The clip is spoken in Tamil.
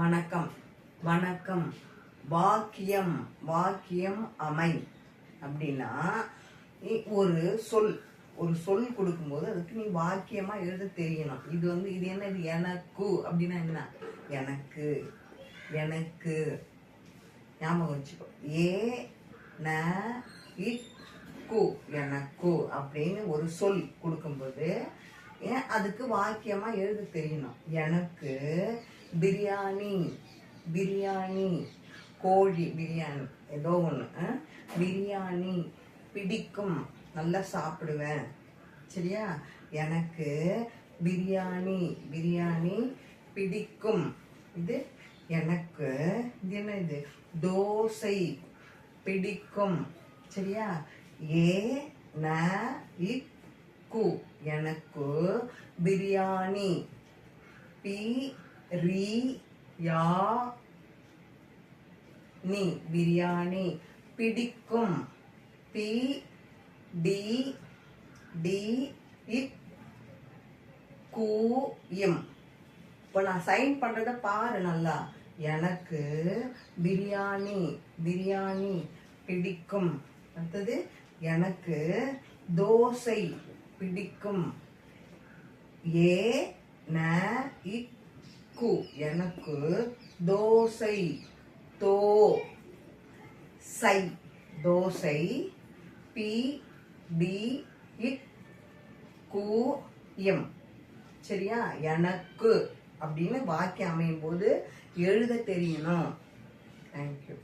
வணக்கம் வணக்கம். வாக்கியம் வாக்கியம் அமை அப்படின்னா ஒரு சொல் கொடுக்கும்போது அதுக்கு நீ வாக்கியமா எழுத தெரியணும். இது என்ன, இது எனக்கு அப்படின்னா என்ன, எனக்கு எனக்கு ஞாபகம் வச்சுக்கோ. எனக்கு அப்படின்னு ஒரு சொல் கொடுக்கும்போது அதுக்கு வாக்கியமா எழுத தெரியணும். எனக்கு பிரியாணி பிரியாணி கோழி பிரியாணி ஏதோ ஒன்று பிரியாணி பிடிக்கும், நல்லா சாப்பிடுவேன். சரியா? எனக்கு பிரியாணி பிரியாணி பிடிக்கும். இது எனக்கு இது என்ன, இது தோசை பிடிக்கும். சரியா? எனக்கு பிரியாணி பிரியாணி பிடிக்கும். இப்போ நான் சைன் பண்றத பாரு நல்லா. எனக்கு பிரியாணி பிரியாணி பிடிக்கும். அடுத்தது எனக்கு தோசை பிடிக்கும். எனக்கு தோசை தோசை சரியா? எனக்கு அப்படின்னு வாக்கியம் அமையும் போது எழுத தெரியணும். தேங்க்யூ.